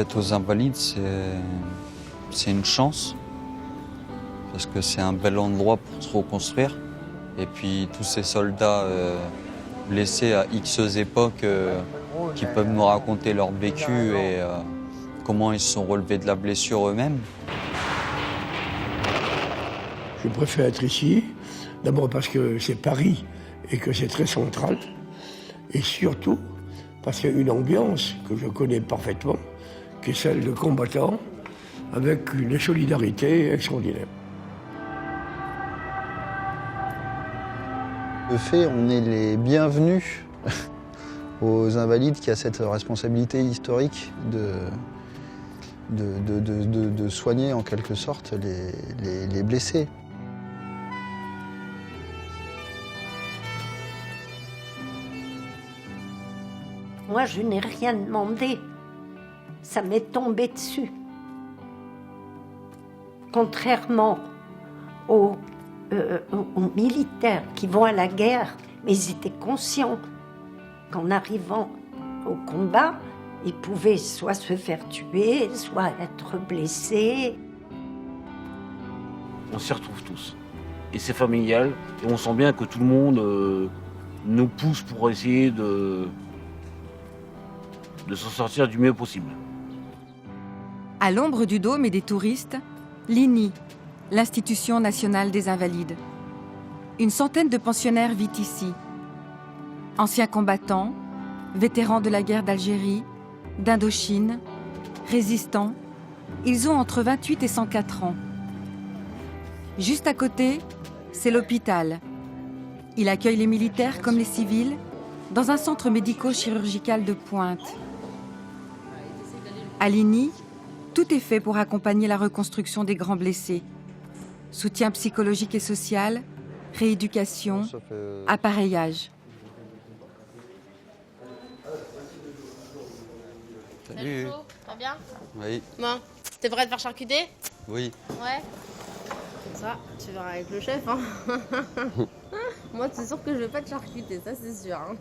d'être aux Invalides, c'est une chance. Parce que c'est un bel endroit pour se reconstruire. Et puis tous ces soldats blessés à X époques qui peuvent nous raconter leur vécu et comment ils se sont relevés de la blessure eux-mêmes. Je préfère être ici, d'abord parce que c'est Paris et que c'est très central. Et surtout parce qu'il y a une ambiance que je connais parfaitement, qui est celle de combattants, avec une solidarité extraordinaire. De fait, on est les bienvenus aux Invalides qui a cette responsabilité historique de soigner en quelque sorte les blessés. Moi, je n'ai rien demandé. Ça m'est tombé dessus. Contrairement aux militaires qui vont à la guerre, mais ils étaient conscients qu'en arrivant au combat, ils pouvaient soit se faire tuer, soit être blessés. On s'y retrouve tous. Et c'est familial. Et on sent bien que tout le monde nous pousse pour essayer de s'en sortir du mieux possible. À l'ombre du dôme et des touristes, l'INI, l'Institution nationale des Invalides. Une centaine de pensionnaires vit ici. Anciens combattants, vétérans de la guerre d'Algérie, d'Indochine, résistants, ils ont entre 28 et 104 ans. Juste à côté, c'est l'hôpital. Il accueille les militaires comme les civils dans un centre médico-chirurgical de pointe. À l'INI, tout est fait pour accompagner la reconstruction des grands blessés. Soutien psychologique et social, rééducation, appareillage. Salut. Ça va bien? Oui. Bon, t'es prêt à te faire charcuter? Oui. Ouais. Ça, tu verras avec le chef, hein. Moi, c'est sûr que je vais pas te charcuter, ça c'est sûr. Hein.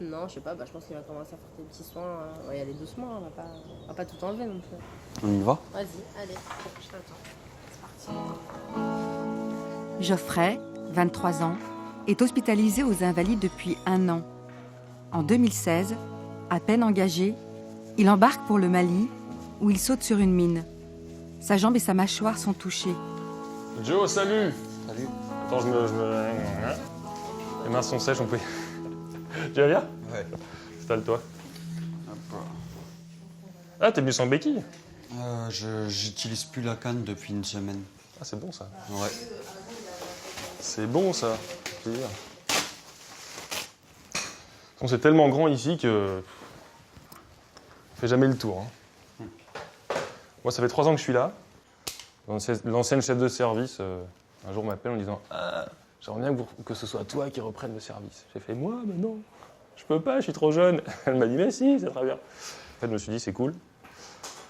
Non, je sais pas, je pense qu'il va commencer à faire des petits soins. On va y aller doucement, on va pas tout enlever non plus. On y va? Vas-y, allez, je t'attends. C'est parti. Geoffrey, 23 ans, est hospitalisé aux Invalides depuis 1 an. En 2016, à peine engagé, il embarque pour le Mali, où il saute sur une mine. Sa jambe et sa mâchoire sont touchées. Joe, salut! Salut. Attends, je me... Les mains sont sèches, on peut... Tu vas bien? Ouais. Installe-toi. Ah, t'es venu sans béquille? J'utilise plus la canne depuis une semaine. Ah, c'est bon ça. Ouais. C'est bon ça. Je veux dire. C'est tellement grand ici que... On fait jamais le tour. Hein. Moi, ça fait 3 ans que je suis là. L'ancienne chef de service, un jour m'appelle en disant « J'aimerais bien que ce soit toi qui reprenne le service. » J'ai fait « Moi, mais non, je peux pas, je suis trop jeune. » Elle m'a dit « Mais si, c'est très bien. » En fait, je me suis dit « C'est cool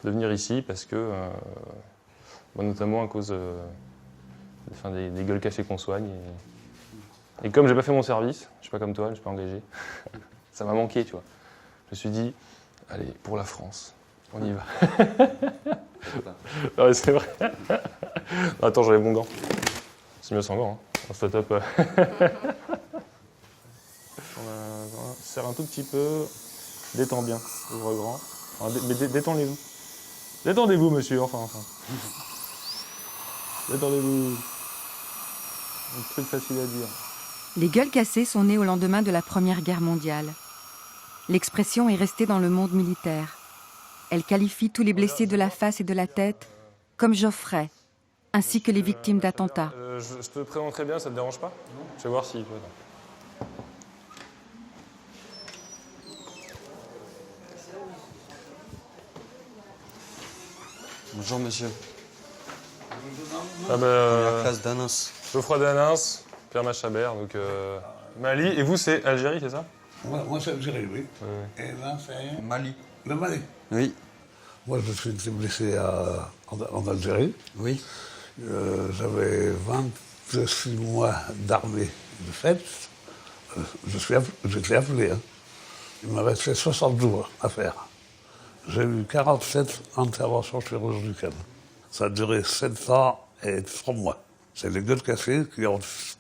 de venir ici parce que, notamment à cause des gueules cachées qu'on soigne. Et comme j'ai pas fait mon service, je suis pas comme toi, je suis pas engagé, ça m'a manqué, tu vois. Je me suis dit « Allez, pour la France, on y va. » Non, c'est vrai. Attends, j'avais mon gant. C'est mieux sans gant. Hein. On se tape. Serre un tout petit peu. Détends bien. Ouvre grand. Mais détendez-vous. Détendez-vous, monsieur. Enfin. Détendez-vous. Un truc facile à dire. Les gueules cassées sont nées au lendemain de la Première Guerre mondiale. L'expression est restée dans le monde militaire. Elle qualifie tous les blessés de la face et de la tête comme Geoffrey, ainsi que les victimes d'attentats. Je te présenterai bien, ça te dérange pas? Je vais voir si... Bonjour monsieur. Première classe d'Anas. Geoffroy d'Anas, Pierre Machabert, donc Mali. Et vous, c'est Algérie, c'est ça? Moi, c'est Algérie, oui. Ouais. Et là, c'est... Mali. Le Mali. Oui. Moi, je suis été blessé en Algérie. Oui. J'avais 26 mois d'armée de fait. J'étais appelé. Hein. Il me restait 60 jours à faire. J'ai eu 47 interventions chirurgicales. Ça a duré 7 ans et 3 mois. C'est les gueules cassées qui ont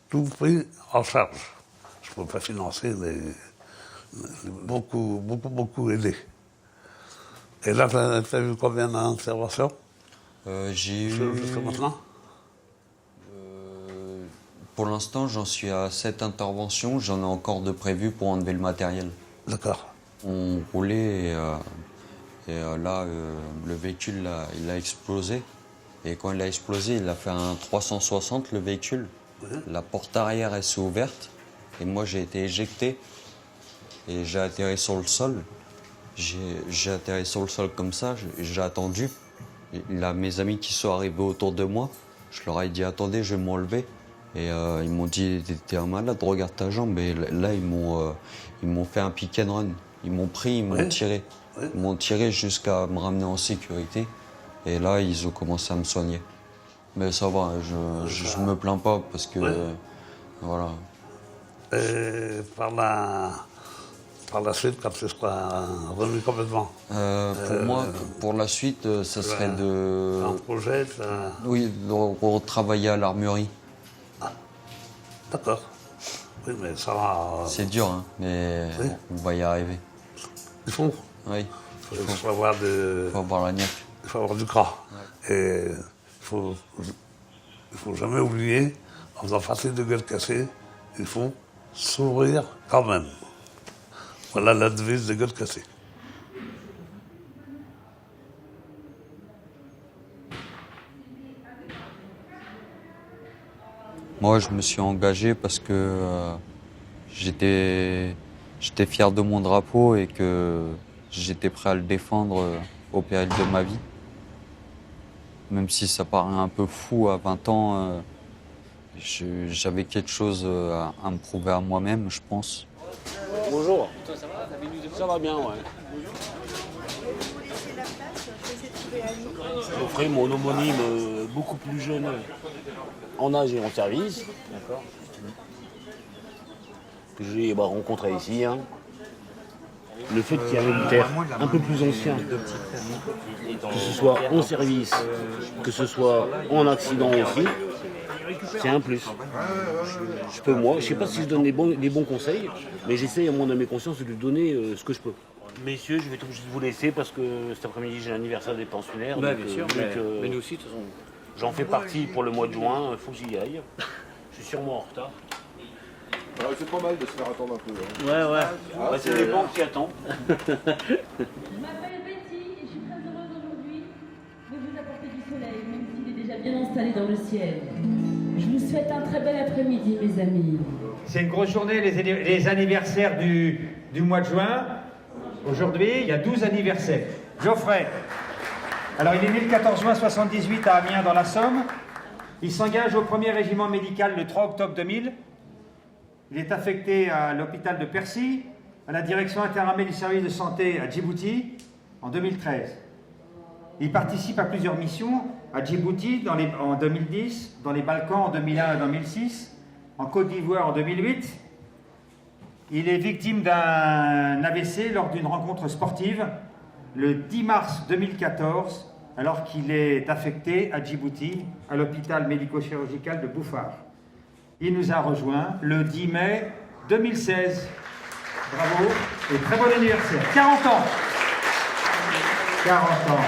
tout pris en charge. Je ne peux pas financer, mais beaucoup aidé. Et là, tu as vu combien d'interventions J'ai eu... jusqu'à maintenant? Pour l'instant, j'en suis à 7 interventions. J'en ai encore de prévues pour enlever le matériel. D'accord. On roulait et là, le véhicule, là, il a explosé. Et quand il a explosé, il a fait un 360, le véhicule. Oui. La porte arrière, elle s'est ouverte. Et moi, j'ai été éjecté. Et j'ai atterri sur le sol. J'ai atterri sur le sol comme ça, j'ai attendu. Et là, mes amis qui sont arrivés autour de moi, je leur ai dit, attendez, je vais m'enlever. Et ils m'ont dit, t'es un malade, regarde ta jambe. Et là, ils m'ont fait un pick and run. Ils m'ont pris, ils m'ont tiré. Oui. Ils m'ont tiré jusqu'à me ramener en sécurité. Et là, ils ont commencé à me soigner. Mais ça va, je me plains pas parce que... Voilà. Et par la suite, quand tu seras remis complètement. Pour moi, pour la suite, ça serait Un de... projet, Oui, de retravailler à l'armurerie. d'accord. Oui, mais ça va. C'est dur, hein, mais Oui. on va y arriver. Il faut. Oui, Il faut avoir faut avoir la niaque. il faut avoir du gras. Et il faut jamais oublier, en faisant partie de gueule cassée, il faut sourire quand même. Voilà la devise de gueule cassée. Moi, je me suis engagé parce que j'étais fier de mon drapeau et que j'étais prêt à le défendre au péril de ma vie. Même si ça paraît un peu fou à 20 ans, j'avais quelque chose à me prouver à moi-même, je pense. Bonjour. Ça va bien, ouais. Je ferai mon homonyme beaucoup plus jeune en âge et en service. D'accord. Que j'ai rencontré ici. Hein. Le fait qu'il y ait un militaire un peu plus ancien, que ce soit en service, que ce soit en accident aussi, c'est un plus. Je peux, moi, je sais pas si je donne les bons conseils, mais j'essaye à mon âme et conscience de lui donner ce que je peux. Messieurs, je vais tout de suite vous laisser parce que cet après-midi j'ai l'anniversaire des pensionnaires. Bah, donc, bien sûr, mais nous aussi, de toute façon. J'en fais partie pour le mois de juin, il faut que j'y aille. Je suis sûrement en retard. C'est pas mal de se faire attendre un peu. Hein. Ouais. Bah, ça dépend qui attend. Je m'appelle Betty et je suis très heureuse aujourd'hui de vous apporter du soleil, même s'il est déjà bien installé dans le ciel. Je vous souhaite un très bel après-midi, mes amis. C'est une grosse journée, les anniversaires du mois de juin. Aujourd'hui, il y a 12 anniversaires. Geoffrey. Alors, il est né le 14 juin 78 à Amiens, dans la Somme. Il s'engage au 1er régiment médical le 3 octobre 2000. Il est affecté à l'hôpital de Percy, à la direction interarmée du service de santé à Djibouti en 2013. Il participe à plusieurs missions à Djibouti en 2010, dans les Balkans en 2001 et 2006, en Côte d'Ivoire en 2008. Il est victime d'un AVC lors d'une rencontre sportive le 10 mars 2014, alors qu'il est affecté à Djibouti, à l'hôpital médico-chirurgical de Bouffar. Il nous a rejoints le 10 mai 2016. Bravo et très bon anniversaire. 40 ans. 40 ans.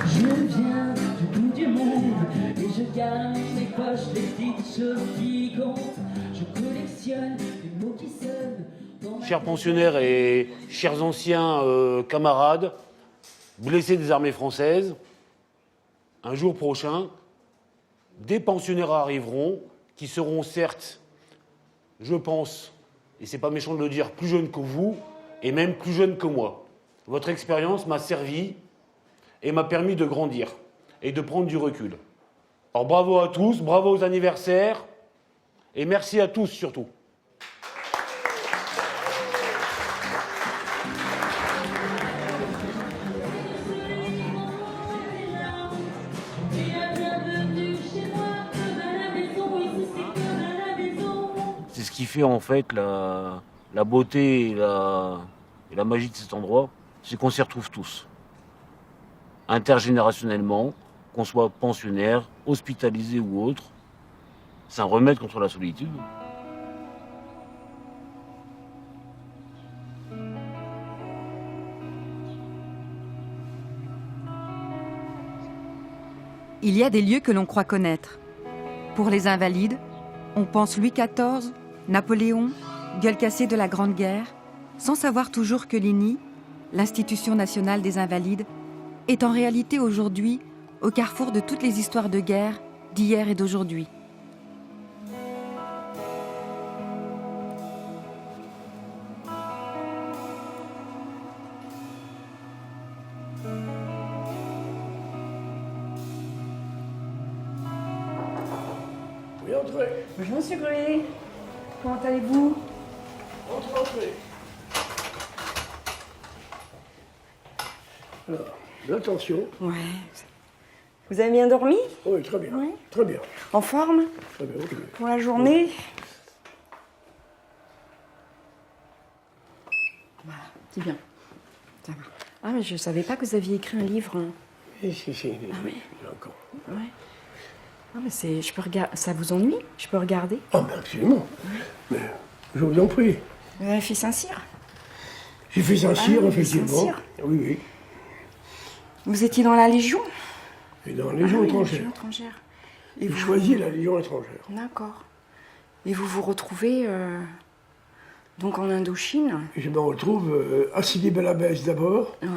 Je viens du bout du monde et je garde dans mes poches les petites choses qui comptent. Je collectionne les mots qui sonnent. Chers pensionnaires et chers anciens camarades, blessés des armées françaises, un jour prochain, des pensionnaires arriveront qui seront certes, je pense, et c'est pas méchant de le dire, plus jeunes que vous et même plus jeunes que moi. Votre expérience m'a servi et m'a permis de grandir et de prendre du recul. Alors bravo à tous, bravo aux anniversaires et merci à tous surtout. C'est ce qui fait en fait la beauté et la magie de cet endroit. c'est qu'on s'y retrouve tous. Intergénérationnellement, qu'on soit pensionnaire, hospitalisé ou autre, c'est un remède contre la solitude. Il y a des lieux que l'on croit connaître. Pour les invalides, on pense Louis XIV, Napoléon, gueule cassée de la Grande Guerre, sans savoir toujours que l'INI, l'Institution nationale des invalides, est en réalité aujourd'hui au carrefour de toutes les histoires de guerre d'hier et d'aujourd'hui. Oui, entrez. Bonjour Monsieur Gruet, comment allez-vous? Entrez. Alors, l'attention. Ouais. Vous avez bien dormi? Oui, très bien. Oui. Très bien. En forme? Très bien, ok. Pour la journée? Voilà, c'est bien. Ça va. Ah, mais je savais pas que vous aviez écrit un livre. Hein. Si. Ah oui. Encore. Ouais. Ah, mais c'est. Je peux regarder. Ça vous ennuie? Je peux regarder? Ah, mais absolument. Mais je vous en prie. Vous avez fait Saint-Cyr? J'ai fait Saint-Cyr, Ah, effectivement. Saint-Cyr. Oui. Vous étiez dans la Légion? Et dans la Légion étrangère. Légion étrangère. Et vous choisissez la Légion étrangère. D'accord. Et vous vous retrouvez donc en Indochine? Et je me retrouve à Sidi Bel Abbès d'abord, Ouais.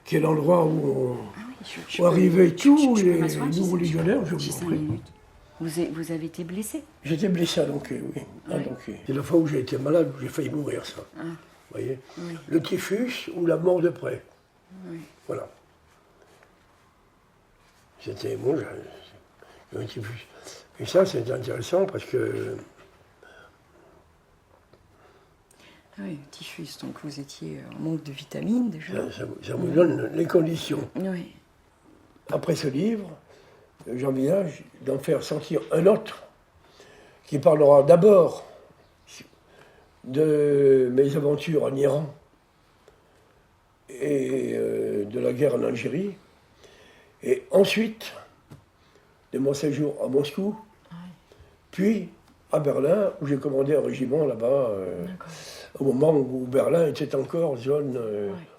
qui est l'endroit où Je où arrivaient tous je peux les m'asseoir, nouveaux légionnaires. Je J'ai vous en 5 prie. minutes. Vous avez été blessé? J'étais blessé à Donquet, oui. À Donquet. C'est la fois où j'ai été malade, où j'ai failli mourir, ça. Ah. Vous voyez? Oui. Le typhus ou la mort de près. Oui. Voilà. C'était bon, j'ai un typhus. Et ça, c'est intéressant parce que Oui, typhus, donc vous étiez en manque de vitamines déjà. ça vous donne les conditions. Oui. Après ce livre, j'envisage d'en faire sortir un autre qui parlera d'abord de mes aventures en Iran et de la guerre en Algérie, et ensuite de mon séjour à Moscou, puis à Berlin, où j'ai commandé un régiment là-bas, au moment où Berlin était encore zone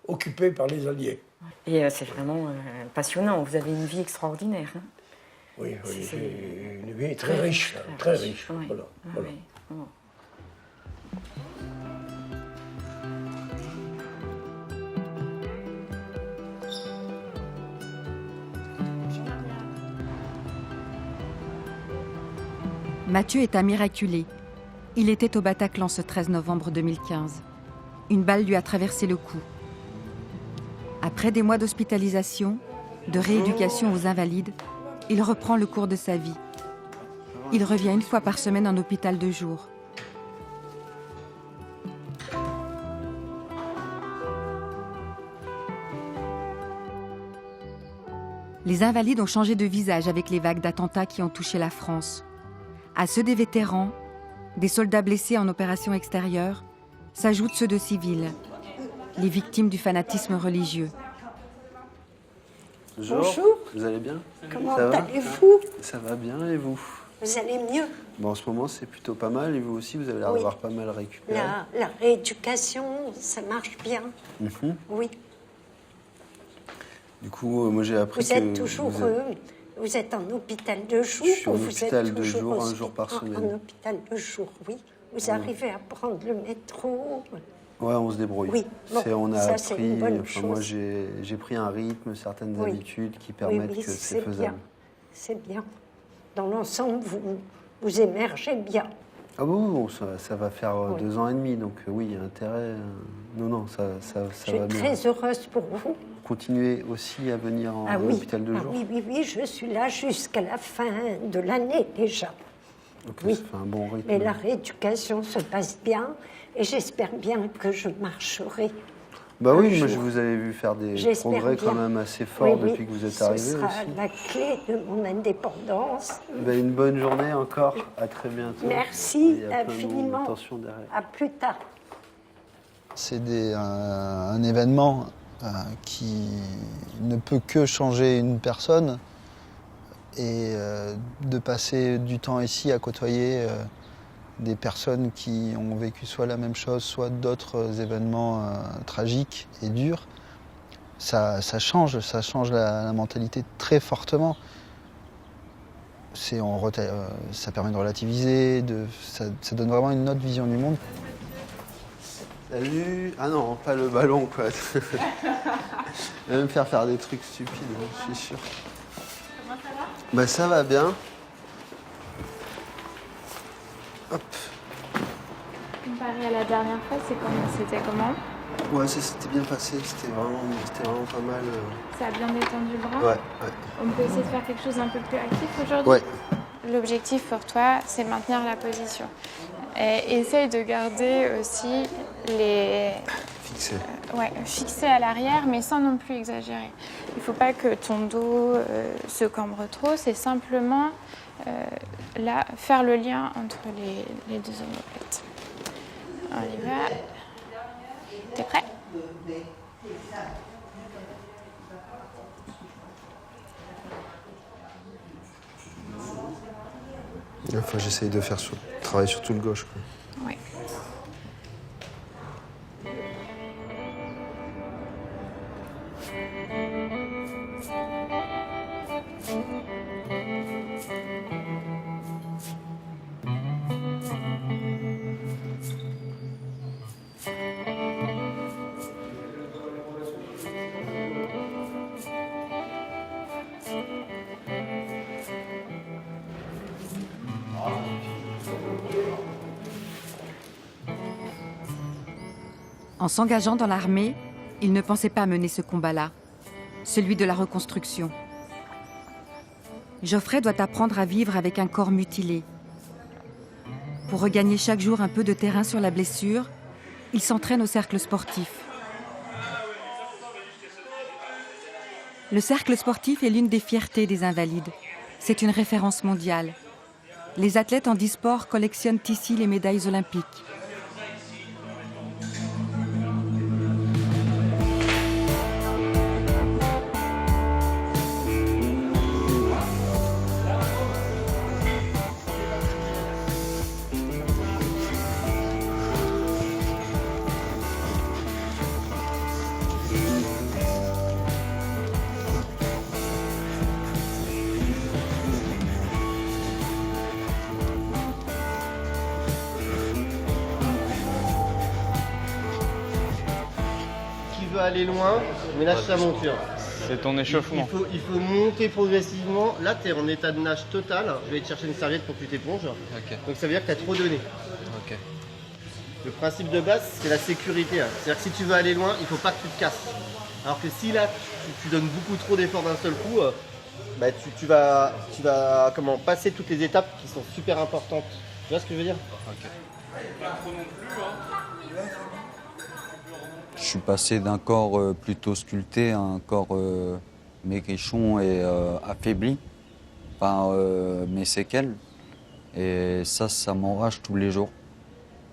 occupée par les Alliés. Et c'est vraiment passionnant, vous avez une vie extraordinaire. Hein. Oui, j'ai une vie très riche, très riche. Oui. Voilà, Ah, voilà. oui. Oh. Mathieu est un miraculé. Il était au Bataclan ce 13 novembre 2015. Une balle lui a traversé le cou. Après des mois d'hospitalisation, de rééducation aux invalides, il reprend le cours de sa vie. Il revient une fois par semaine en hôpital de jour. Les invalides ont changé de visage avec les vagues d'attentats qui ont touché la France. À ceux des vétérans, des soldats blessés en opération extérieure, s'ajoutent ceux de civils, les victimes du fanatisme religieux. Bonjour. Vous allez bien? Comment Ça va allez-vous? Ça va bien et vous? Vous allez mieux? Bon, en ce moment, c'est plutôt pas mal et vous aussi, vous avez l'air Oui. d'avoir pas mal récupéré. La rééducation, ça marche bien. Mhm. Oui. Du coup, moi j'ai appris Vous que êtes toujours... vous êtes en hôpital de jour? Je suis en ou vous hôpital êtes de toujours jour, un jour par semaine. En hôpital de jour, oui. Vous arrivez à prendre le métro? Ouais, on se débrouille. Oui, bon, On a ça, c'est appris, une bonne moi chose. j'ai pris un rythme, certaines Oui. habitudes qui permettent oui, que c'est faisable. bien. C'est bien. Dans l'ensemble, vous émergez bien. Ah bon, ça va faire Oui. 2 ans et demi, donc oui, il y a intérêt. Non, ça Je suis va bien. très heureuse pour vous. Continuez aussi à venir en Ah oui. hôpital de jour. Oui, je suis là jusqu'à la fin de l'année déjà. Donc Oui. ça fait un bon rythme. Mais la rééducation se passe bien et j'espère bien que je marcherai. Bah oui, un moi je jour. vous avais vu faire des J'espère progrès bien. quand même assez forts Oui, depuis que vous êtes ce arrivé sera aussi. la clé de mon indépendance. Bah, une bonne journée encore, à très bientôt. Merci Il y a plein de monde, infiniment. attention derrière. À plus tard. C'est un événement qui ne peut que changer une personne et de passer du temps ici à côtoyer des personnes qui ont vécu soit la même chose, soit d'autres événements tragiques et durs, ça change la mentalité très fortement. Ça permet de relativiser, ça donne vraiment une autre vision du monde. Salut. Ah non, pas le ballon, quoi. Il va me faire des trucs stupides, je suis sûr. Comment ça va? Bah ça va bien. Hop. Comparé à la dernière fois, c'était comment? Ouais, ça s'était bien passé, c'était vraiment pas mal. Ça a bien détendu le bras? Ouais. On peut essayer de faire quelque chose d'un peu plus actif aujourd'hui? Ouais. L'objectif pour toi, c'est maintenir la position. Et essaye de garder aussi les... fixés à l'arrière, mais sans non plus exagérer. Il ne faut pas que ton dos se cambre trop, c'est simplement là, faire le lien entre les deux omoplates. On y va. T'es prêt? Enfin, j'essaye de travailler sur tout le gauche, quoi. Ouais. En s'engageant dans l'armée, il ne pensait pas mener ce combat-là, celui de la reconstruction. Geoffrey doit apprendre à vivre avec un corps mutilé. Pour regagner chaque jour un peu de terrain sur la blessure, il s'entraîne au cercle sportif. Le cercle sportif est l'une des fiertés des Invalides. C'est une référence mondiale. Les athlètes en handisport collectionnent ici les médailles olympiques. Aller loin, mais lâche sa monture. C'est ton échauffement. Il faut monter progressivement. Là, tu es en état de nage total. Je vais te chercher une serviette pour que tu t'éponges. Okay. Donc ça veut dire que tu as trop donné. Okay. Le principe de base, c'est la sécurité. C'est-à-dire que si tu veux aller loin, il ne faut pas que tu te casses. Alors que si là, tu donnes beaucoup trop d'efforts d'un seul coup, bah, tu vas passer toutes les étapes qui sont super importantes. Tu vois ce que je veux dire? Okay. Je suis passé d'un corps plutôt sculpté à un corps maigrichon et affaibli par mes séquelles. Et ça m'enrage tous les jours.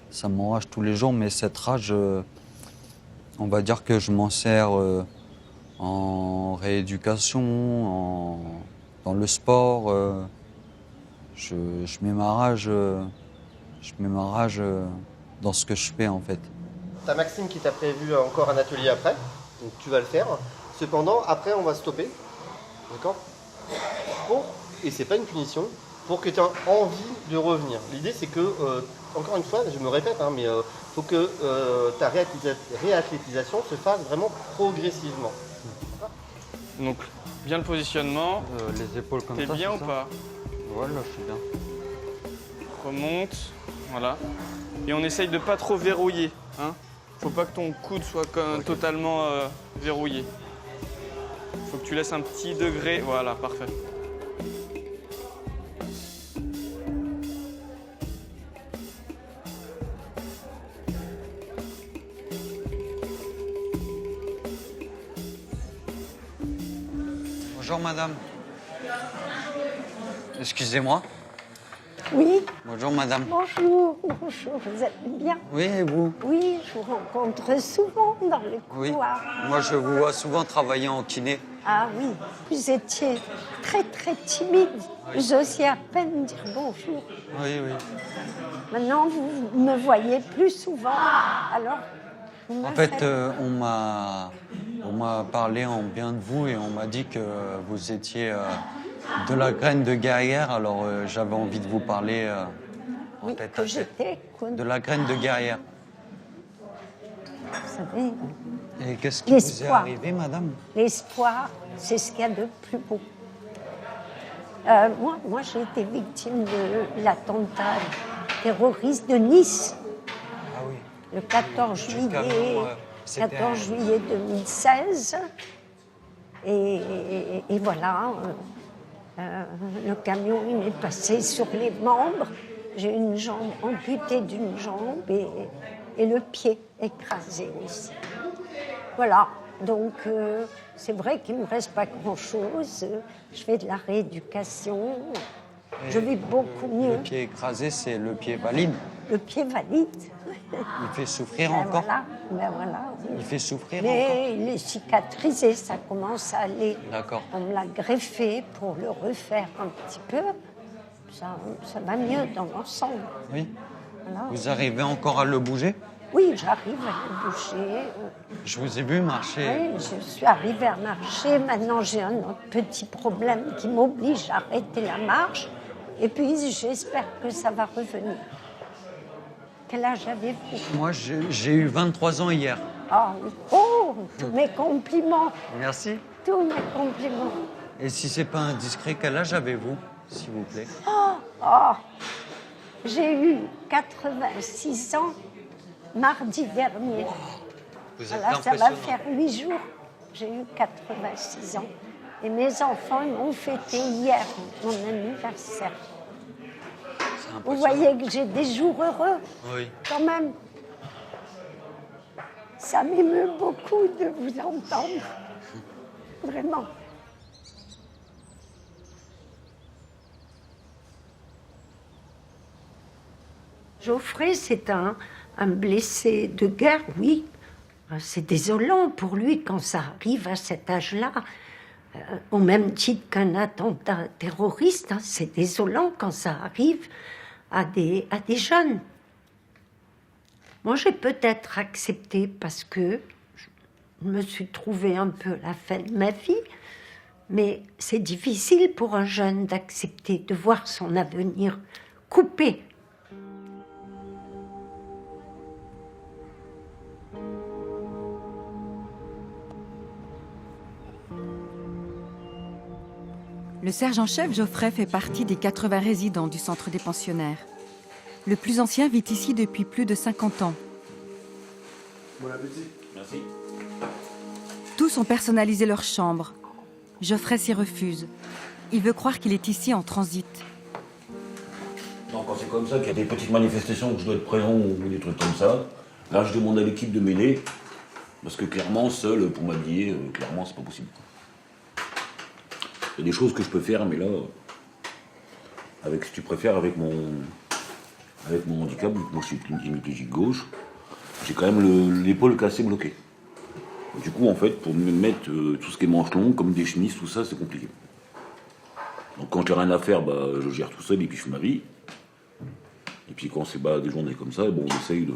Ça m'enrage tous les jours, mais cette rage, on va dire que je m'en sers en rééducation, dans le sport. Je mets ma rage dans ce que je fais en fait. T'as Maxime qui t'a prévu encore un atelier après, donc tu vas le faire. Cependant, après, on va stopper, d'accord? Et c'est pas une punition, pour que tu aies envie de revenir. L'idée, c'est que, encore une fois, je me répète, mais faut que ta réathlétisation se fasse vraiment progressivement. Donc, bien le positionnement. Les épaules comme ça. T'es bien ou pas? Voilà, je suis bien. Remonte, voilà. Et on essaye de pas trop verrouiller, hein. Faut pas que ton coude soit totalement verrouillé. Faut que tu laisses un petit degré. Voilà, parfait. Bonjour madame. Excusez-moi. Oui. Bonjour madame. Bonjour, bonjour, vous êtes bien? Oui, et vous? Oui, je vous rencontre souvent dans les Oui. couloirs. Moi, je vous vois souvent travailler en kiné. Ah oui, vous étiez très très timide. Vous osiez à peine dire bonjour. Oui, oui. Maintenant, vous me voyez plus souvent. Alors, vous me En fait, faites- on m'a parlé en bien de vous et on m'a dit que vous étiez de la graine de guerrière. Alors, j'avais envie de vous parler en Oui, tête que à tête. j'étais quoi. De la graine de guerrière. Vous savez, Et qu'est-ce qui vous est l'espoir. arrivé, madame? L'espoir, c'est ce qu'il y a de plus beau. Moi j'ai été victime de l'attentat terroriste de Nice. Ah oui. Le 14 Du juillet, camion, c'était 14 juillet 2016. Et voilà, le camion il m'est passé sur les membres. J'ai une jambe amputée d'une jambe et le pied écrasé aussi. Voilà, donc c'est vrai qu'il ne me reste pas grand-chose. Je fais de la rééducation. Je vis beaucoup mieux. Le pied écrasé, c'est le pied valide. Le pied valide. Il fait souffrir Ben encore. voilà, ben voilà. Oui. Il fait souffrir Mais encore. il est cicatrisé, ça commence à aller. D'accord. On me l'a greffé pour le refaire un petit peu. Ça va mieux dans l'ensemble. Oui. Voilà. Vous arrivez encore à le bouger? Oui, j'arrive à le bouger. Je vous ai vu marcher. Oui, je suis arrivée à marcher. Maintenant, j'ai un autre petit problème qui m'oblige à arrêter la marche. Et puis, j'espère que ça va revenir. Quel âge avez-vous? Moi, j'ai eu 23 ans hier. Ah oui. Oh, tous mes compliments. Merci. Tous mes compliments. Et si c'est pas indiscret, quel âge avez-vous, s'il vous plaît? Oh, j'ai eu 86 ans mardi dernier. Vous êtes Voilà, ça va impressionnant. faire 8 jours. J'ai eu 86 ans. Et mes enfants ils m'ont fêté hier mon anniversaire. Vous voyez que j'ai des jours heureux, Oui. quand même. Ça m'émeut beaucoup de vous entendre. Vraiment. Geoffrey, c'est un blessé de guerre, oui. C'est désolant pour lui quand ça arrive à cet âge-là. Au même titre qu'un attentat terroriste, hein, c'est désolant quand ça arrive à des jeunes. Moi, j'ai peut-être accepté parce que je me suis trouvée un peu à la fin de ma vie, mais c'est difficile pour un jeune d'accepter de voir son avenir coupé. Le sergent-chef Geoffrey fait partie des 80 résidents du centre des pensionnaires. Le plus ancien vit ici depuis plus de 50 ans. Bon appétit. Merci. Tous ont personnalisé leur chambre. Geoffrey s'y refuse. Il veut croire qu'il est ici en transit. Non, quand c'est comme ça, qu'il y a des petites manifestations où je dois être présent ou des trucs comme ça, là je demande à l'équipe de m'aider, parce que clairement, seul, pour m'habiller, clairement, c'est pas possible. Il y a des choses que je peux faire, mais là, avec, si tu préfères, avec mon handicap, moi je suis hémiplégique gauche, j'ai quand même l'épaule cassée bloquée. Du coup, en fait, pour me mettre tout ce qui est manches longues, comme des chemises, tout ça, c'est compliqué. Donc quand j'ai rien à faire, bah, je gère tout seul et puis je fais ma vie. Et puis quand c'est des journées comme ça, bon, on essaye de...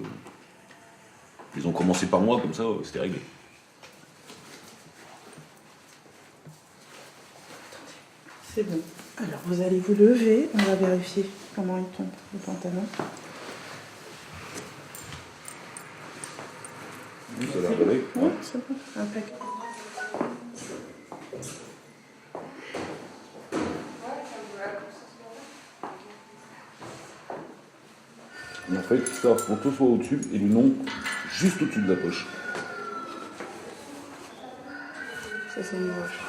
Ils ont commencé par moi, comme ça, c'était réglé. C'est bon. Alors, vous allez vous lever. On va vérifier comment il tombe, le pantalon. Oui, ça a l'air d'aller. Oui, c'est bon. Impeccable. Et en fait, ça, photo soit au-dessus et le nom juste au-dessus de la poche. Ça, c'est moche.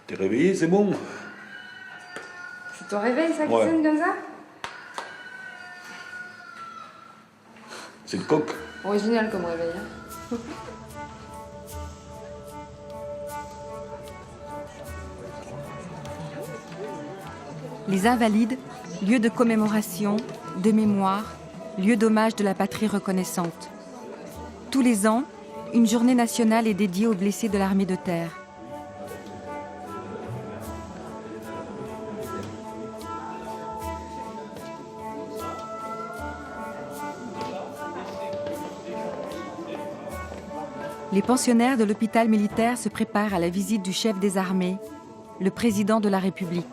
T'es réveillé, c'est bon? C'est ton réveil, ça, qui Ouais. sonne comme ça? C'est le coq. Original comme réveil. Hein. Les Invalides, lieu de commémoration, de mémoire, lieu d'hommage de la patrie reconnaissante. Tous les ans, une journée nationale est dédiée aux blessés de l'armée de terre. Les pensionnaires de l'hôpital militaire se préparent à la visite du chef des armées, le président de la République.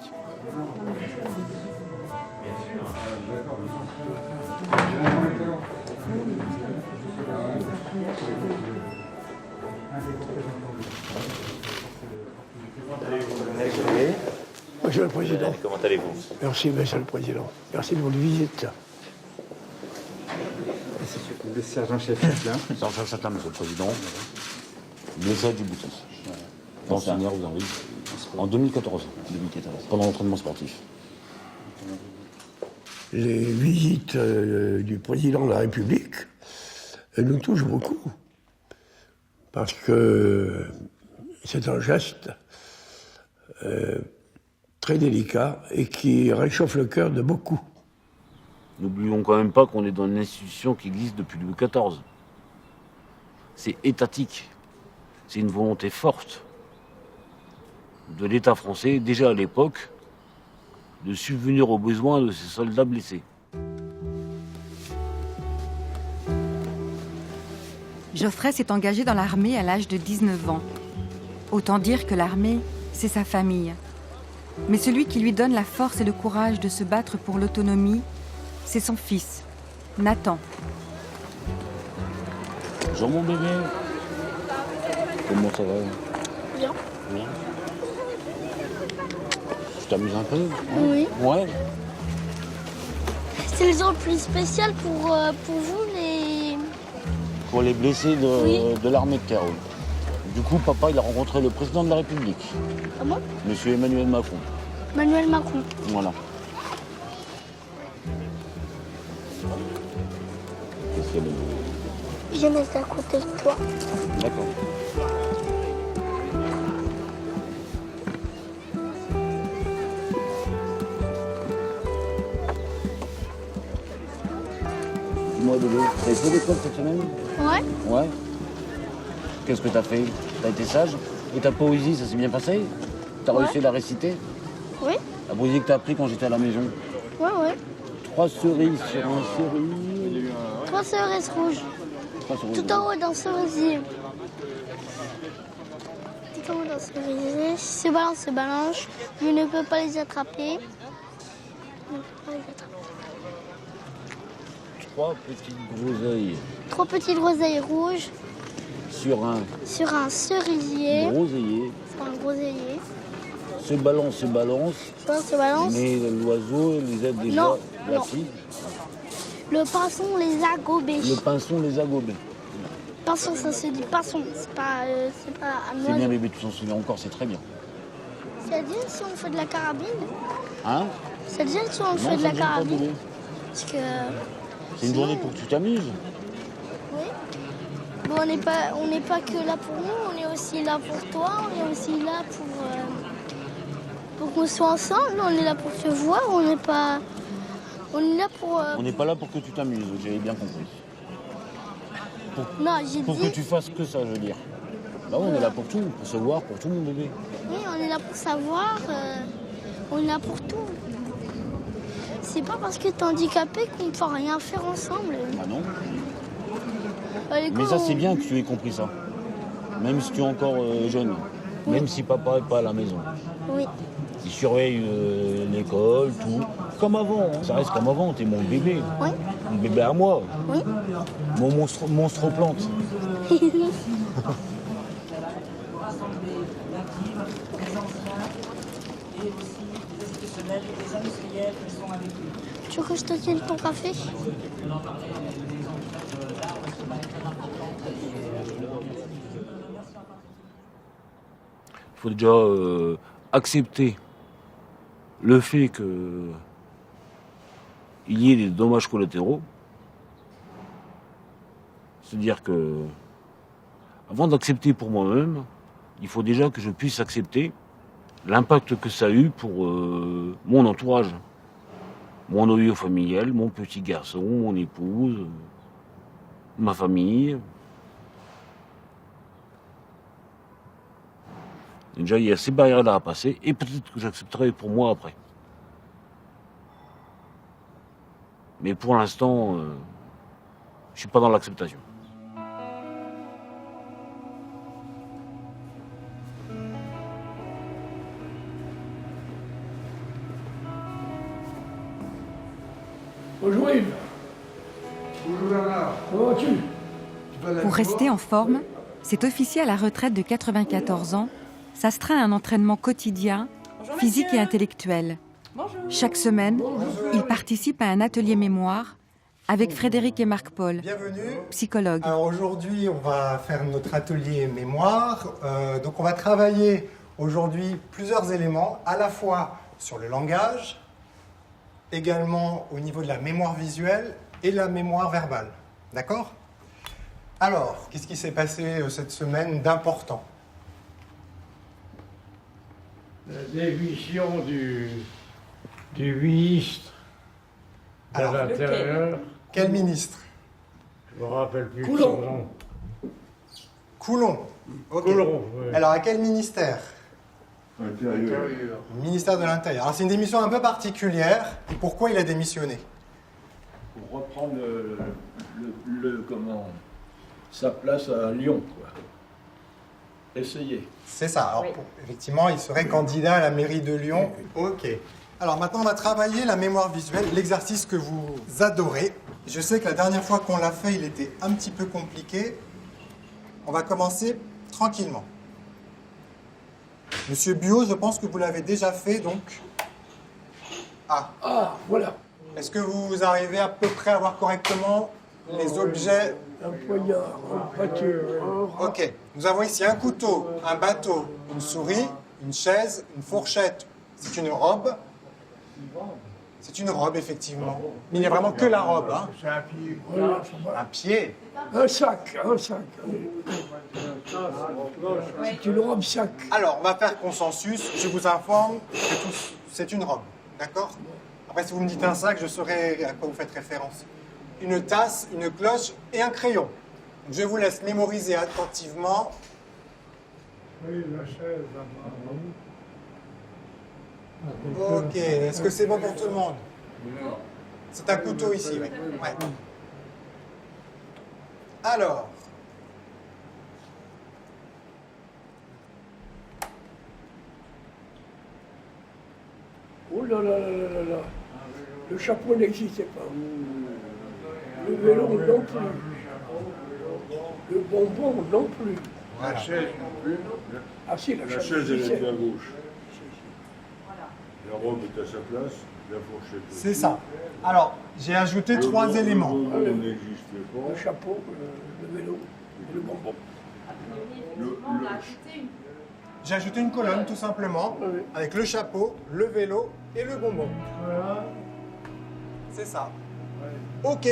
Monsieur le Président. Comment allez-vous? Merci, Monsieur le Président. Merci de votre visite. Le sergent-chef là. Sergent Châtelain, Monsieur le Président. Blessé à Djibouti. Pensionnaire vous arrive en 2014. Pendant l'entraînement sportif. Les visites du Président de la République nous touchent beaucoup. Parce que c'est un geste très délicat et qui réchauffe le cœur de beaucoup. N'oublions quand même pas qu'on est dans une institution qui existe depuis Louis XIV. C'est étatique. C'est une volonté forte de l'État français, déjà à l'époque, de subvenir aux besoins de ses soldats blessés. Geoffrey s'est engagé dans l'armée à l'âge de 19 ans. Autant dire que l'armée, c'est sa famille. Mais celui qui lui donne la force et le courage de se battre pour l'autonomie, c'est son fils, Nathan. Bonjour mon bébé. Comment ça va? Bien. Bien. Tu t'amuses un peu? Oui. Ouais. C'est le jour le plus spécial pour vous, les... Pour les blessés Oui. de l'armée de terre. Oui. Du coup, papa, il a rencontré le président de la République. Ah bon? Monsieur Emmanuel Macron. Emmanuel Macron. Voilà. Qu'est-ce qu'il y a de beau? Je vais rester à côté de toi. D'accord. Dis-moi, bébé, t'as fait l'école cette semaine? Ouais. Ouais. Qu'est-ce que t'as fait? T'as été sage? Et ta poésie, ça s'est bien passé? T'as réussi à la réciter? Oui. La poésie que t'as appris quand j'étais à la maison? Ouais, ouais. 3 cerises sur un cerisier. 3 cerises rouges. 3 cerises Tout en haut d'un cerisier. Tout en haut d'un cerisier. Se balance. Je ne peux pas les attraper. Je ne peux pas les attraper. 3 petites groseilles 3 petites groseilles rouges sur un cerisier. groseillier. Sur un groseillier. Se balance. Se balance. Mais l'oiseau les aide déjà. Non, La non. fille. Le pinson les a gobés. Le pinson les a gobés. Pinson, ça se dit pinson. C'est pas un C'est bien oiseau. bébé, tu t'en souviens encore, c'est très bien. Ça dit si on fait de la carabine? Hein? Ça dit si on Non, fait de ça la te gêne pas, carabine? bébé. Parce que... C'est une journée pour que tu t'amuses. Oui. Bon, on n'est pas que là pour nous, on est aussi là pour toi, on est aussi là pour qu'on soit ensemble, on est là pour te voir, on n'est pas... On est là pour... On n'est pas là pour que tu t'amuses, j'avais bien compris. Non, j'ai Pour dit... que tu fasses que ça, je veux dire. Bah ouais, on est là pour tout, pour se voir, pour tout mon bébé. Oui, on est là pour savoir, on est là pour tout. C'est pas parce que t'es handicapé qu'on ne peut rien faire ensemble. Ah non? Allez, Mais go, ça, c'est bien que tu aies compris ça. Même si tu es encore jeune. Même si papa n'est pas à la maison. Oui. Il surveille l'école, tout. Comme avant, hein. Ça reste comme avant, t'es mon bébé. Oui. Mon bébé à moi. Oui. Mon monstre plante. Tu veux que je te tienne ton café? Il faut déjà accepter le fait qu'il y ait des dommages collatéraux. C'est-à-dire que, avant d'accepter pour moi-même, il faut déjà que je puisse accepter l'impact que ça a eu pour mon entourage. Mon noyau familial, mon petit garçon, mon épouse, ma famille. Déjà, il y a ces barrières-là à passer, et peut-être que j'accepterai pour moi après. Mais pour l'instant, je suis pas dans l'acceptation. Bonjour Yves. Bonjour Bernard. Comment vas-tu? Pour rester en forme, cet officier à la retraite de 94 ans s'astreint à un entraînement quotidien, physique et intellectuel. Chaque semaine, il participe à un atelier mémoire avec Frédéric et Marc-Paul, psychologues. Alors aujourd'hui, on va faire notre atelier mémoire. Donc on va travailler aujourd'hui plusieurs éléments, à la fois sur le langage, également au niveau de la mémoire visuelle et la mémoire verbale. D'accord? Alors, qu'est-ce qui s'est passé cette semaine d'important? La démission du ministre de l'Intérieur. Quel ministre? Je me rappelle plus Coulon. son nom. Coulon. Ok. Coulon, oui. Alors, à quel ministère? Intérieur. Ministère de l'Intérieur. Alors, c'est une démission un peu particulière. Et pourquoi il a démissionné? Pour reprendre sa place à Lyon, quoi. Essayez. C'est ça. Alors, effectivement, il serait candidat à la mairie de Lyon. Ok. Alors maintenant, on va travailler la mémoire visuelle, l'exercice que vous adorez. Je sais que la dernière fois qu'on l'a fait, il était un petit peu compliqué. On va commencer tranquillement. Monsieur Buot, je pense que vous l'avez déjà fait, donc... Ah, voilà. Est-ce que vous arrivez à peu près à voir correctement les objets? Un poignard, un voiture. Ok. Nous avons ici un couteau, un bateau, une souris, une chaise, une fourchette. C'est une robe. C'est une robe, effectivement. Mais il n'y a vraiment que la robe. Hein. C'est un pied. Un pied. Un sac. C'est une robe sac. Alors, on va faire consensus. Je vous informe que c'est une robe. D'accord? Après, si vous me dites un sac, je saurai à quoi vous faites référence. Une tasse, une cloche et un crayon. Donc, je vous laisse mémoriser attentivement. Oui, la chaise, Ok, est-ce que c'est bon pour tout le monde? C'est un couteau ici, oui. Ouais. Alors. Oh là là là là là. Le chapeau n'existait pas. Le vélo non plus. Le bonbon non plus. La chaise non plus. Ah si, la chaise elle était à gauche. La robe est à sa place, la fourchette aussi. C'est ça. Alors, j'ai ajouté trois éléments. Le n'existait pas. Le chapeau, le vélo et le bonbon. J'ai ajouté une colonne, tout simplement, avec le chapeau, le vélo et le bonbon. Voilà. C'est ça. Ok.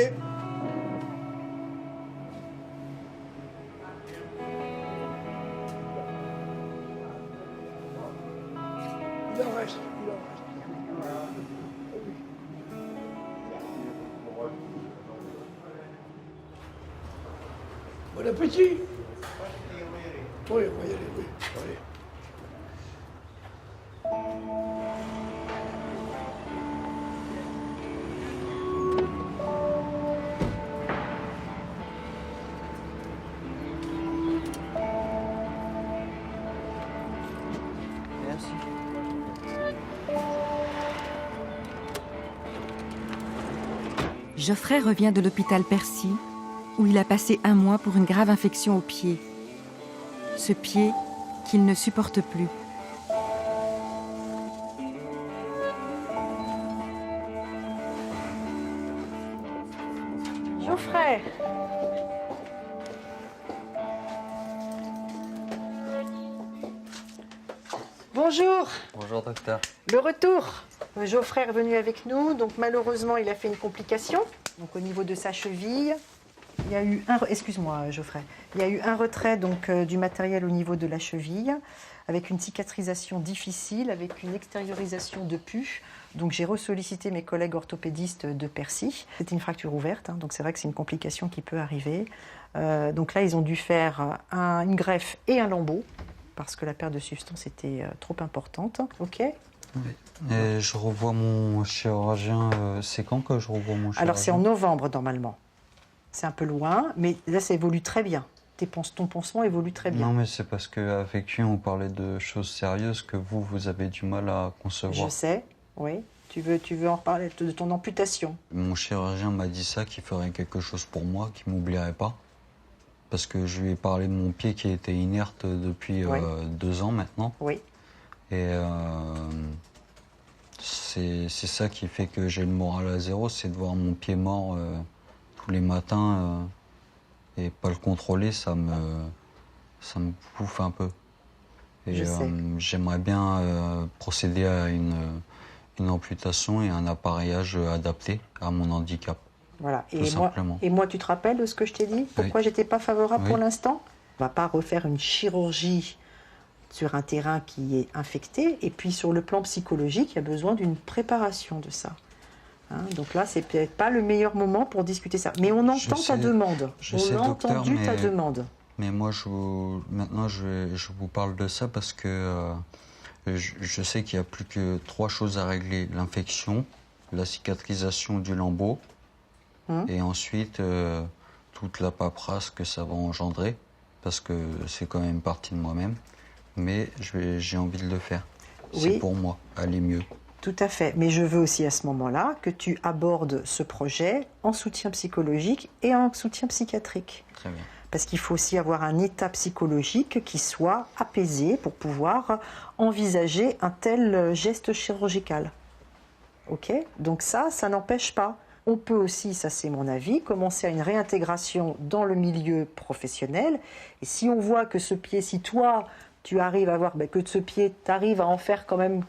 Il en reste. Bon appétit. Oui, on va y aller, oui. Allez. Merci. Geoffrey revient de l'hôpital Percy, où il a passé un mois pour une grave infection au pied. Ce pied qu'il ne supporte plus. Geoffrey. Bonjour. Bonjour docteur. Le retour. Geoffrey est revenu avec nous, donc malheureusement il a fait une complication, donc au niveau de sa cheville. Il y a eu un... Excuse-moi, Geoffrey. Il y a eu un retrait donc, du matériel au niveau de la cheville, avec une cicatrisation difficile, avec une extériorisation de pu. Donc j'ai ressollicité mes collègues orthopédistes de Percy. C'était une fracture ouverte, hein, donc c'est vrai que c'est une complication qui peut arriver. Donc là, ils ont dû faire une greffe et un lambeau, parce que la perte de substance était trop importante. OK ? Oui. Et je revois mon chirurgien, c'est quand que je revois mon chirurgien? Alors c'est en novembre normalement. C'est un peu loin, mais là ça évolue très bien. Ton pansement évolue très bien. Non mais c'est parce qu'avec lui on parlait de choses sérieuses que vous avez du mal à concevoir. Je sais, oui. Tu veux en reparler de ton amputation? Mon chirurgien m'a dit ça, qu'il ferait quelque chose pour moi, qu'il ne m'oublierait pas. Parce que je lui ai parlé de mon pied qui était inerte depuis 2 ans maintenant. Oui. Et c'est ça qui fait que j'ai le moral à zéro, c'est de voir mon pied mort tous les matins et pas le contrôler, ça me bouffe un peu. Et j'aimerais bien procéder à une amputation et un appareillage adapté à mon handicap. Voilà. Tout simplement. Et moi, tu te rappelles de ce que je t'ai dit? Pourquoi j'étais pas favorable pour l'instant? On va pas refaire une chirurgie sur un terrain qui est infecté. Et puis sur le plan psychologique, il y a besoin d'une préparation de ça. Hein, donc là, c'est peut-être pas le meilleur moment pour discuter ça. Mais on entend ta demande. On a entendu ta demande. Mais moi, maintenant, je vous parle de ça parce que je sais qu'il n'y a plus que 3 choses à régler. L'infection, la cicatrisation du lambeau, et ensuite toute la paperasse que ça va engendrer, parce que c'est quand même partie de moi-même. Mais j'ai envie de le faire. C'est pour moi, aller mieux. Tout à fait. Mais je veux aussi à ce moment-là que tu abordes ce projet en soutien psychologique et en soutien psychiatrique. Très bien. Parce qu'il faut aussi avoir un état psychologique qui soit apaisé pour pouvoir envisager un tel geste chirurgical. OK ? Donc ça n'empêche pas. On peut aussi, ça c'est mon avis, commencer à une réintégration dans le milieu professionnel. Et si on voit que ce pied, si toi, tu arrives à voir que de ce pied, tu arrives à en faire quand même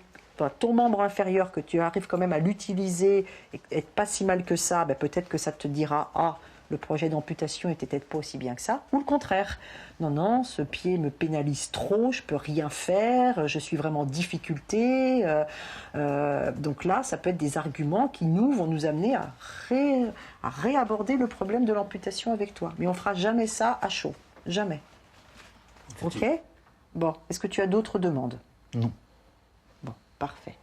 ton membre inférieur, que tu arrives quand même à l'utiliser et être pas si mal que ça, peut-être que ça te dira « Ah, le projet d'amputation était peut-être pas aussi bien que ça », ou le contraire. Non, ce pied me pénalise trop, je peux rien faire, je suis vraiment en difficulté. Donc là, ça peut être des arguments qui vont nous amener à réaborder le problème de l'amputation avec toi. Mais on fera jamais ça à chaud, jamais. OK ? Bon, est-ce que tu as d'autres demandes? Non. Bon, parfait.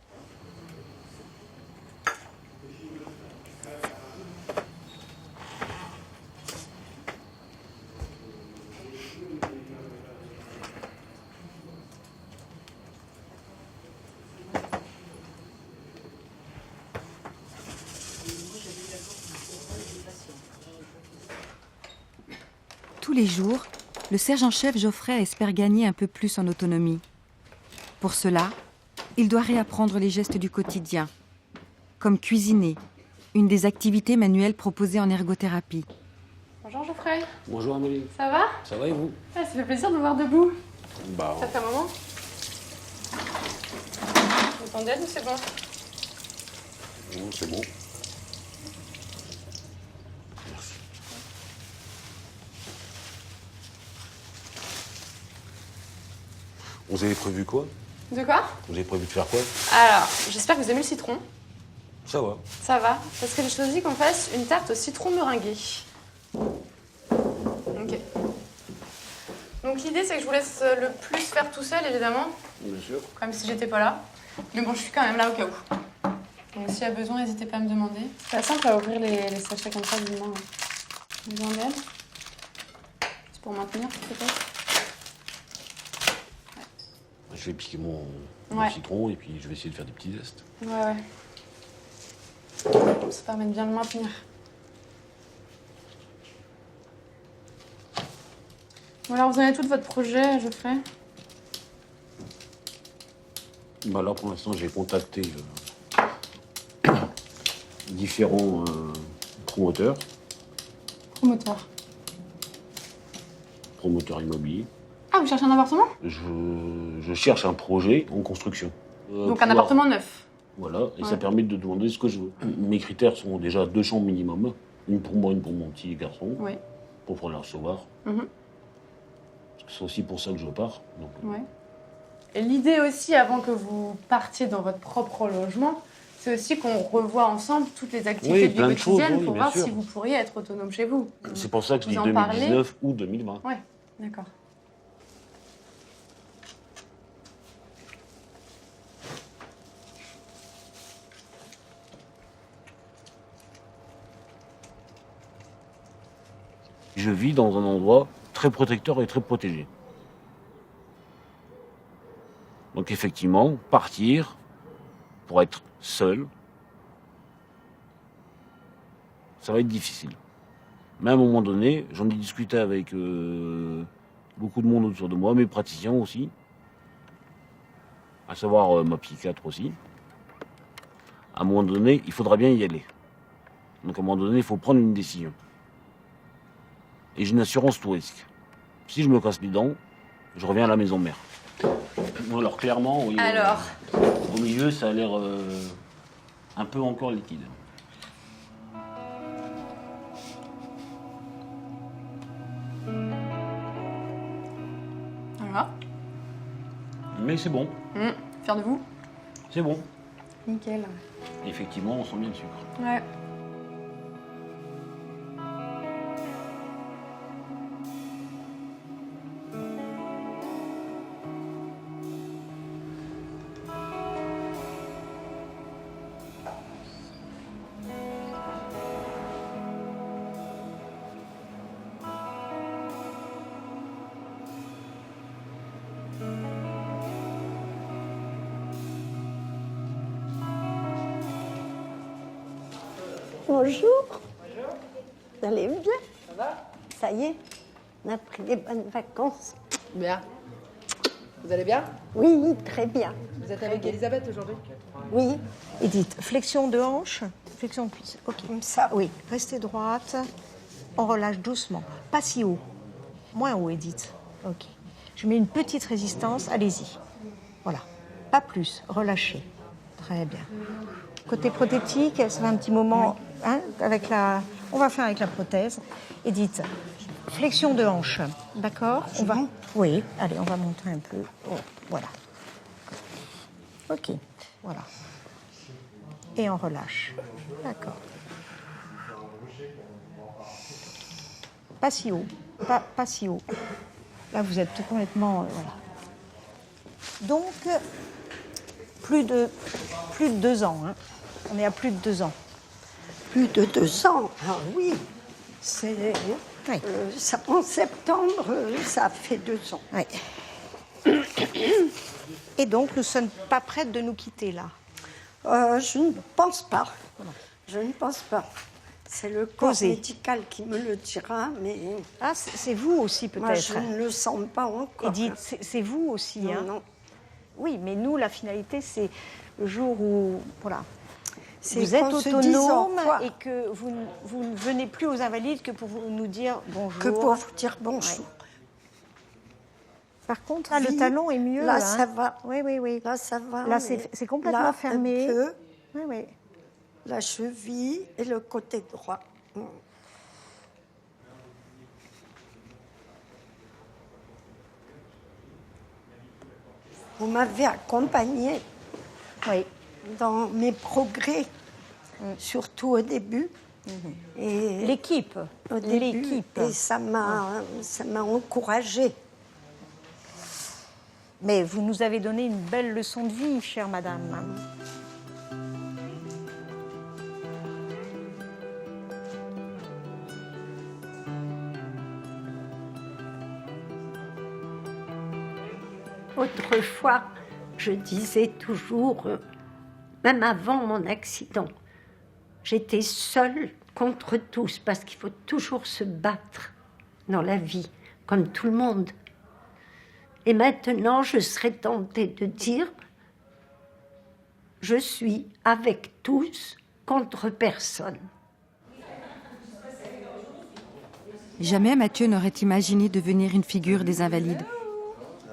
Tous les jours, le sergent-chef Geoffrey espère gagner un peu plus en autonomie. Pour cela, il doit réapprendre les gestes du quotidien, comme cuisiner, une des activités manuelles proposées en ergothérapie. Bonjour Geoffrey. Bonjour Amélie. Ça va? Ça va et vous? Ça fait plaisir de vous voir debout. Bah. Ça fait un moment? Vous entendez ou c'est bon? C'est bon. Vous avez prévu quoi? De quoi? Vous avez prévu de faire quoi? Alors, j'espère que vous aimez le citron. Ça va. Ça va, parce que j'ai choisi qu'on fasse une tarte au citron meringuée. Ok. Donc l'idée, c'est que je vous laisse le plus faire tout seul, évidemment. Bien sûr. Comme si j'étais pas là. Mais bon, je suis quand même là au cas où. Donc s'il y a besoin, n'hésitez pas à me demander. C'est pas simple à ouvrir les sachets comme ça d'une main. Besoin d'aide? C'est pour maintenir, peut-être? Je vais piquer mon Ouais. citron et puis je vais essayer de faire des petits zestes. Ouais. Ça permet de bien le maintenir. Bon, alors, vous en avez tout de votre projet, Geoffrey? Bah là, pour l'instant, j'ai contacté différents promoteurs. Promoteurs immobiliers. Ah, vous cherchez un appartement? Je cherche un projet en construction. Donc un appartement neuf? Voilà, et Ouais. ça permet de demander ce que je veux. Mes critères sont déjà 2 chambres minimum. Une pour moi, une pour mon petit garçon. Oui. pour pouvoir les recevoir. C'est aussi pour ça que je pars. Donc, Ouais. Et l'idée aussi, avant que vous partiez dans votre propre logement, c'est aussi qu'on revoie ensemble toutes les activités plein de choses, quotidiennes oui, pour bien voir sûr. si vous pourriez être autonome chez vous. c'est pour ça que je dis Vous en parlez 2019 ou 2020. Ouais, d'accord. Je vis dans un endroit très protecteur et très protégé. Donc effectivement, partir pour être seul, ça va être difficile. Mais à un moment donné, j'en ai discuté avec beaucoup de monde autour de moi, mes praticiens aussi, à savoir ma psychiatre aussi. À un moment donné, il faudra bien y aller. Donc à un moment donné, il faut prendre une décision. Et j'ai une assurance tout risque. Si je me casse les dents, je reviens à la maison mère. Bon, alors clairement, oui, Alors au milieu, ça a l'air un peu encore liquide. Voilà. Mais c'est bon, Fier de vous? c'est bon. Nickel. Effectivement, on sent bien le sucre. Ouais. Bonjour. Vous allez bien? Ça va? Ça y est, on a pris des bonnes vacances. Bien. Vous allez bien? Oui, très bien. Vous êtes avec Elisabeth aujourd'hui? Oui. Edith, flexion de hanche, flexion de cuisse. Ok. Comme ça. Oui, restez droite. On relâche doucement. Pas si haut. Moins haut, Edith. Ok. Je mets une petite résistance. Allez-y. Voilà. Pas plus. Relâchez. Très bien. Côté prothétique, ça fait un petit moment. Hein, avec la... On va faire avec la prothèse. Edith, flexion de hanche. D'accord? On va. Oui. Allez, on va monter un peu. Oh, voilà. Ok. Voilà. Et on relâche. D'accord. Pas si haut. Pas si haut. Là, vous êtes complètement... voilà. Donc, plus de 2 ans. Hein. On est à plus de 2 ans. Plus de 2 ans? Ah oui. C'est... Oui. Ça, en septembre, ça fait 2 ans. Oui. Et donc, nous ne sommes pas prêtes de nous quitter, là? Je ne pense pas. Je ne pense pas. C'est le corps Posez. médical qui me le dira, mais... Ah, c'est vous aussi, peut-être. Moi, je ne le sens pas encore. Edith, c'est vous aussi, Non, hein? non. Oui, mais nous, la finalité, c'est le jour où... Voilà. C'est Vous êtes qu'on se dise au autonome revoir. et que vous ne venez plus aux Invalides que pour nous dire bonjour. Que pour vous dire bonjour. Ouais. Par contre, là, le talon est mieux. Là, hein. ça va. Oui, oui, oui. Là, ça va. Là, mais c'est complètement là, fermé. un peu, Oui, oui. la cheville et le côté droit. Vous m'avez accompagnée dans mes progrès, surtout au début. Et l'équipe. Au début, L'équipe. et ça m'a encouragée. Mais vous nous avez donné une belle leçon de vie, chère madame. Autrefois, je disais toujours, même avant mon accident, j'étais seule contre tous, parce qu'il faut toujours se battre dans la vie, comme tout le monde. Et maintenant, je serais tentée de dire, je suis avec tous contre personne. Jamais Mathieu n'aurait imaginé devenir une figure des Invalides,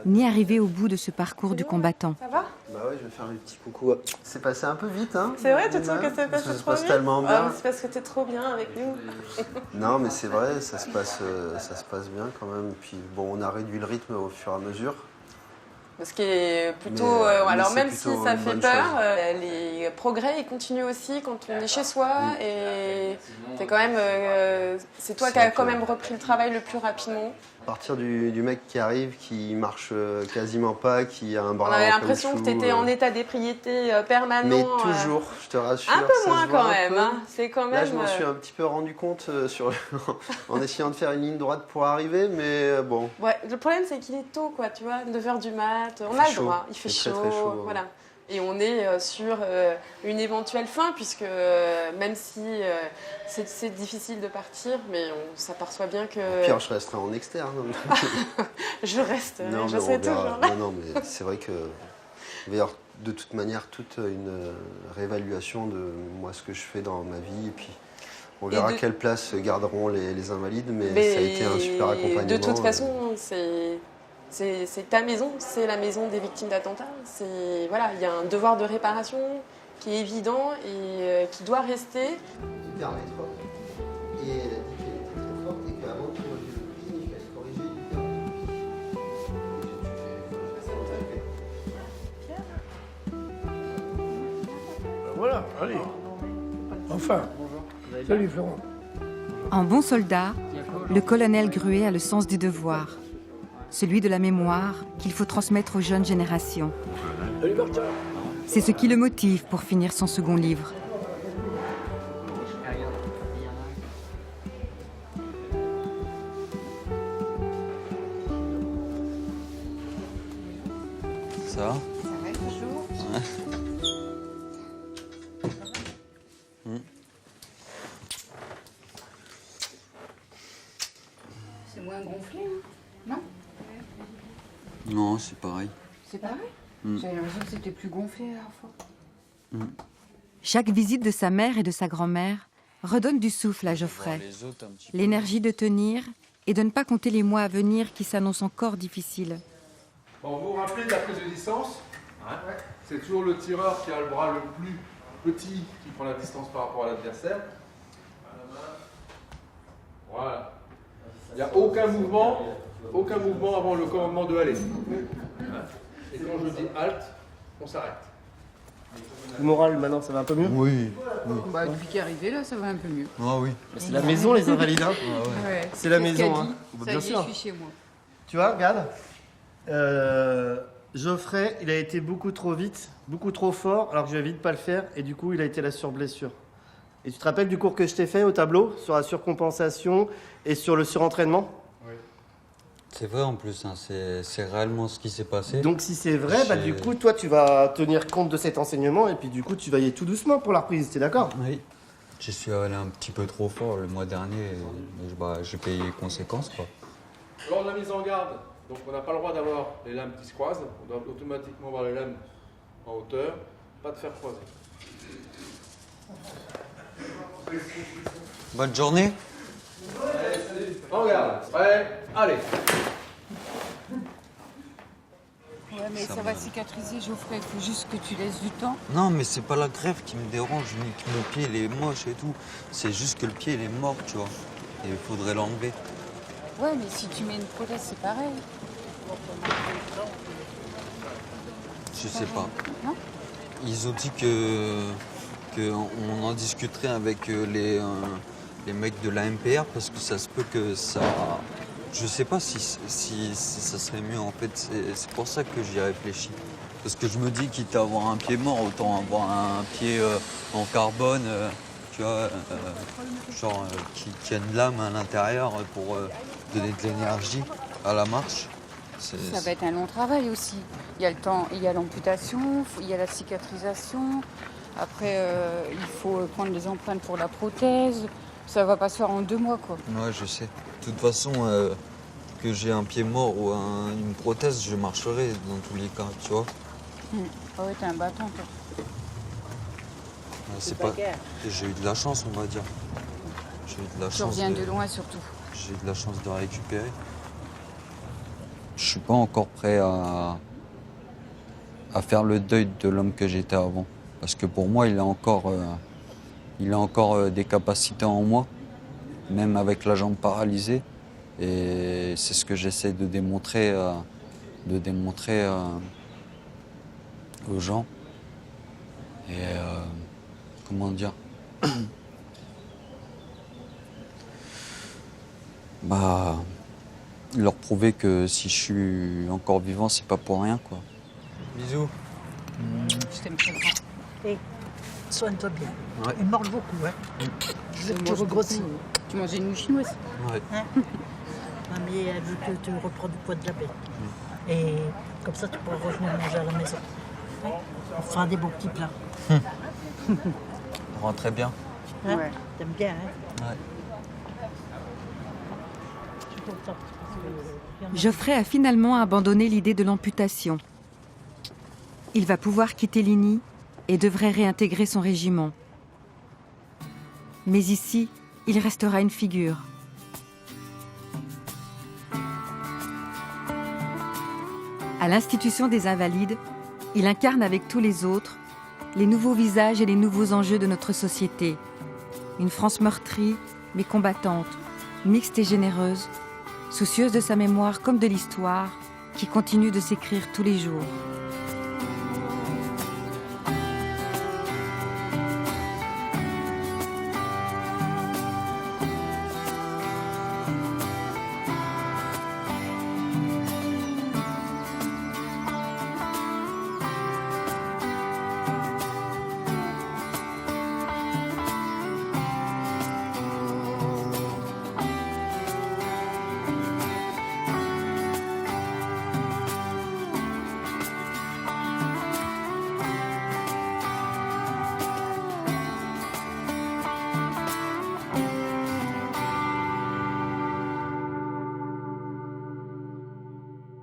ni arriver au bout de ce parcours du combattant. Ça va? Bah ouais, je vais faire mes petits coucou. C'est passé un peu vite, hein. C'est vrai, tu trouves que c'est passé Ça se trop passe vite? tellement Ah, bien. mais c'est parce que t'es trop bien avec nous. Non, mais c'est vrai, ça se passe bien quand même. Puis bon, on a réduit le rythme au fur et à mesure. Ce qui est plutôt... Mais alors c'est même si plutôt ça une fait bonne peur, chose. les progrès ils continuent aussi quand on est chez soi et c'est quand même... c'est toi C'est qui as vrai quand que- même repris le travail le plus rapidement. À partir du mec qui arrive, qui marche quasiment pas, qui a un bras On avait en l'impression que caoutchouc, tu étais en état d'ébriété permanent. Mais toujours, je te rassure. Un peu ça moins se voit quand un même. peu. Hein. C'est quand même... Là, je m'en suis un petit peu rendu compte en essayant de faire une ligne droite pour arriver, mais bon. Ouais, le problème c'est qu'il est tôt, quoi, tu vois, 9h du mat, on Il a fait le chaud. droit, il fait Il chaud, fait très, très chaud, voilà. Et on est sur une éventuelle fin, puisque même si c'est difficile de partir, mais on s'aperçoit bien que... Au pire, je resterai en externe. Je reste, Non, je mais serai on verra. toujours là. Non, mais c'est vrai que il va y avoir de toute manière toute une réévaluation de moi ce que je fais dans ma vie et puis on verra quelle place garderont les invalides, mais ça a été un super accompagnement. De toute façon, c'est ta maison, c'est la maison des victimes d'attentats. Voilà, il y a un devoir de réparation qui est évident et qui doit rester. Hyper métro. Et elle a dit qu'elle était très forte et qu'avant de corriger le prix, il fallait corriger l'hyper. Voilà, allez. Enfin. Salut Florent. En bon soldat, le colonel Gruet a le sens du devoir, celui de la mémoire qu'il faut transmettre aux jeunes générations. Salut Martin. C'est ce qui le motive pour finir son second livre. Ça va? Ça va toujours? C'est moins gonflé, hein? Non? Non, c'est pareil. C'est pareil? Mm. J'avais l'impression que c'était plus gonflé la dernière fois. Chaque visite de sa mère et de sa grand-mère redonne du souffle à Geoffrey. L'énergie de tenir et de ne pas compter les mois à venir qui s'annoncent encore difficiles. Bon, vous vous rappelez de la prise de distance? Ouais. C'est toujours le tireur qui a le bras le plus petit qui prend la distance par rapport à l'adversaire. Voilà. Il n'y a aucun mouvement avant le commandement de aller. Et quand je dis halt, on s'arrête. Le moral, maintenant, ça va un peu mieux? Oui. Bah, depuis qu'il est arrivé, là, ça va un peu mieux. Ah oui. C'est la maison, les Invalides. Hein. Ouais. C'est la C'est ce maison. qu'a Hein. dit. Bah, Ça bien y est, sûr. je suis chez moi. Tu vois, regarde. Geoffrey, il a été beaucoup trop vite, beaucoup trop fort, alors que je lui avais dit de pas le faire, et du coup, il a été la surblessure. Et tu te rappelles du cours que je t'ai fait au tableau sur la surcompensation et sur le surentraînement? C'est vrai en plus, hein, c'est réellement ce qui s'est passé. Donc si c'est vrai, bah, du coup, toi, tu vas tenir compte de cet enseignement, et puis du coup, tu vas y aller tout doucement pour la reprise, t'es d'accord? Oui. Je suis allé un petit peu trop fort le mois dernier, et j'ai payé les conséquences, quoi. Lors de la mise en garde, donc on n'a pas le droit d'avoir les lames qui se croisent, on doit automatiquement avoir les lames en hauteur, pas de fer croisé. Bonne journée. En garde, prêt, allez. Ouais, mais ça va cicatriser, Geoffrey. Il faut juste que tu laisses du temps. Non, mais c'est pas la greffe qui me dérange, ni que mon pied il est moche et tout. C'est juste que le pied il est mort, tu vois. Et il faudrait l'enlever. Ouais, mais si tu mets une prothèse, c'est pareil. Je sais pas. Non? Ils ont dit que on en discuterait avec les mecs de la MPR parce que ça se peut que ça... Je sais pas si ça serait mieux en fait. C'est pour ça que j'y réfléchis. Parce que je me dis quitte à avoir un pied mort, autant avoir un pied en carbone, tu vois, genre qui a une lame à l'intérieur pour donner de l'énergie à la marche. Ça va être un long travail aussi. Il y a le temps, il y a l'amputation, il y a la cicatrisation. Après, il faut prendre les empreintes pour la prothèse. Ça va pas se faire en 2 mois, quoi. Ouais, je sais. De toute façon, que j'ai un pied mort ou une prothèse, je marcherai dans tous les cas, tu vois. Ah ouais, t'es un battant, toi. C'est pas... J'ai eu de la chance, on va dire. J'ai eu de la Tu chance. reviens de loin, surtout. J'ai eu de la chance de récupérer. Je suis pas encore prêt à faire le deuil de l'homme que j'étais avant. Parce que pour moi, il a encore des capacités en moi, même avec la jambe paralysée. Et c'est ce que j'essaie de démontrer aux gens. Et comment dire leur prouver que si je suis encore vivant, c'est pas pour rien, quoi. Bisous. Je t'aime très grand. Et soigne-toi bien. Ouais. Il mange beaucoup, hein. Je veux que tu regrossis. Tu manges une mouche chinoise. Ouais. Hein? Mamie, elle veut que tu reprends du poids de la bête. Et comme ça, tu pourras revenir manger à la maison. Hein? On fera des bons petits plats. Rentrez bien. Hein? Ouais. T'aimes bien, hein? Ouais. Je suis contente. Geoffrey a finalement abandonné l'idée de l'amputation. Il va pouvoir quitter Ligny et devrait réintégrer son régiment. Mais ici, il restera une figure. À l'Institution des Invalides, il incarne avec tous les autres les nouveaux visages et les nouveaux enjeux de notre société. Une France meurtrie, mais combattante, mixte et généreuse, soucieuse de sa mémoire comme de l'histoire, qui continue de s'écrire tous les jours.